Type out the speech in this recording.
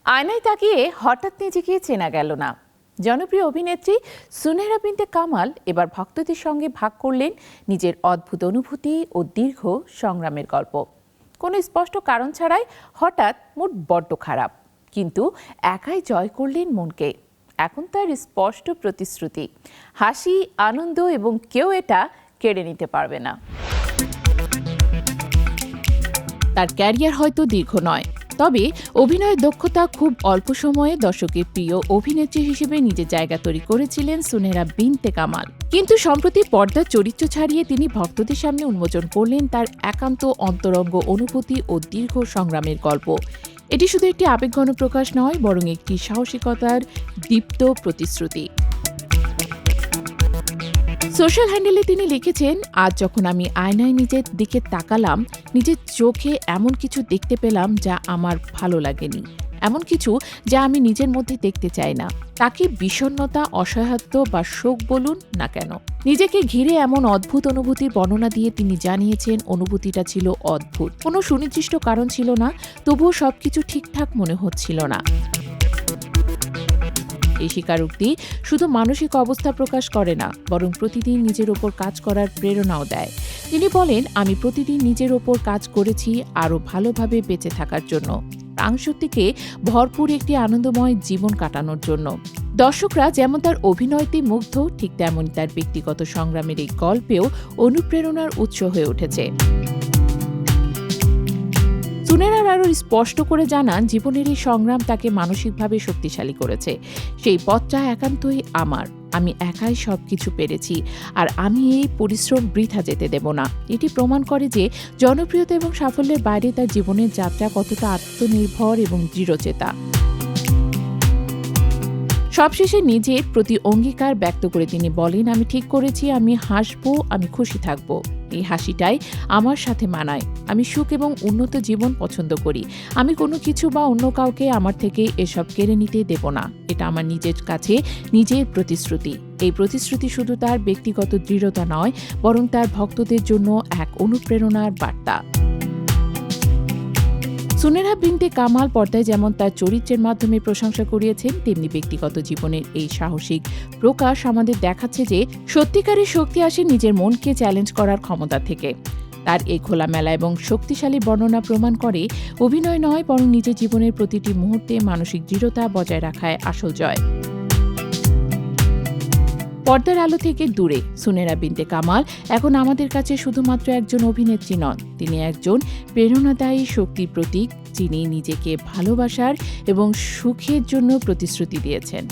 আয়নায় তাকিয়ে হঠাৎ নিজেকে চেনা গেল না। জনপ্রিয় অভিনেত্রী সুনেহরা বিনতে কামাল এবার ভক্তদের সঙ্গে ভাগ করলেন নিজের অদ্ভুত অনুভূতি ও দীর্ঘ সংগ্রামের গল্প। কোনো স্পষ্ট কারণ ছাড়াই হঠাৎ মুড বড্ড খারাপ, কিন্তু একাই জয় করলেন মনকে। এখন তার স্পষ্ট প্রতিশ্রুতি, হাসি, আনন্দ এবং কেউ এটা কেড়ে নিতে পারবে না। তার ক্যারিয়ার হয়তো দীর্ঘ নয়, তবে অভিনয়ের দক্ষতা খুব অল্প সময়ে দর্শকের প্রিয় অভিনেত্রী হিসেবে নিজের জায়গা তৈরি করেছিলেন সুনেহরা বিনতে কামাল। কিন্তু সম্প্রতি পর্দার চরিত্র ছাড়িয়ে তিনি ভক্তদের সামনে উন্মোচন করলেন তার একান্ত অন্তরঙ্গ অনুভূতি ও দীর্ঘ সংগ্রামের গল্প। এটি শুধু একটি আবেগঘন প্রকাশ নয়, বরং একটি সাহসিকতার দীপ্ত প্রতিশ্রুতি। সোশ্যাল হ্যান্ডেলে তিনি লিখেছেন, আজ যখন আমি আয়নায় নিজের দিকে তাকালাম, নিজের চোখে এমন কিছু দেখতে পেলাম যা আমার ভালো লাগেনি, এমন কিছু যা আমি নিজের মধ্যে দেখতে চাই না। তাকে বিষণ্ণতা, অসহায়ত্ব বা শোক বলুন না কেন, নিজেকে ঘিরে এমন অদ্ভুত অনুভূতির বর্ণনা দিয়ে তিনি জানিয়েছেন অনুভূতিটা ছিল অদ্ভুত। কোনো সুনির্দিষ্ট কারণ ছিল না, তবুও সবকিছু ঠিকঠাক মনে হচ্ছিল না। এই স্বীকারোক্তি শুধু মানসিক অবস্থা প্রকাশ করে না, বরং প্রতিদিন নিজের ওপর কাজ করার প্রেরণাও দেয়। তিনি বলেন, আমি প্রতিদিন নিজের ওপর কাজ করেছি আরও ভালোভাবে বেঁচে থাকার জন্য, প্রাণশক্তিকে ভরপুর একটি আনন্দময় জীবন কাটানোর জন্য। দর্শকরা যেমন তার অভিনয়তে মুগ্ধ, ঠিক তেমন তার ব্যক্তিগত সংগ্রামের এই গল্পেও অনুপ্রেরণার উৎস হয়ে উঠেছে। সুনেহরা আরও স্পষ্ট করে জানান, জীবনের এই সংগ্রাম তাকে মানসিকভাবে শক্তিশালী করেছে। সেই পথটা একান্তই আমার, আমি একাই সবকিছু পেরেছি, আর আমি এই পরিশ্রম বৃথা যেতে দেব না। এটি প্রমাণ করে যে জনপ্রিয়তা এবং সাফল্যের বাইরে তার জীবনের যাত্রা কতটা আত্মনির্ভর এবং দৃঢ়চেতা। সবশেষে নিজের প্রতি অঙ্গীকার ব্যক্ত করে তিনি বলেন, আমি ঠিক করেছি, আমি হাসবো, আমি খুশি থাকব। এই হাসিটাই আমার সাথে মানায়। আমি সুখ এবং উন্নত জীবন পছন্দ করি। আমি কোনো কিছু বা অন্য কাউকে আমার থেকে এসব কেড়ে নিতে দেব না। এটা আমার নিজের কাছে নিজের প্রতিশ্রুতি। এই প্রতিশ্রুতি শুধু তার ব্যক্তিগত দৃঢ়তা নয়, বরং তার ভক্তদের জন্য এক অনুপ্রেরণার বার্তা। সুনেহরা বিনতে কামাল পর্দায় যেমন তার চরিত্রের মাধ্যমে প্রশংসা কুড়িয়েছেন, তেমনি ব্যক্তিগত জীবনের এই সাহসিক প্রকাশ আমাদের দেখাচ্ছে যে সত্যিকারের শক্তি আসে নিজের মনকে চ্যালেঞ্জ করার ক্ষমতা থেকে। তার এই খোলামেলা এবং শক্তিশালী বর্ণনা প্রমাণ করে, অভিনয় নয়, বরং নিজের জীবনের প্রতিটি মুহূর্তে মানসিক দৃঢ়তা বজায় রাখায় আসল জয়। পর্দার আলো থেকে দূরে সুনেহরা বিনতে কামাল এখন আমাদের কাছে শুধুমাত্র একজন অভিনেত্রী নন, তিনি একজন প্রেরণাদায়ী শক্তির প্রতীক, যিনি নিজেকে ভালোবাসার এবং সুখের জন্য প্রতিশ্রুতি দিয়েছেন।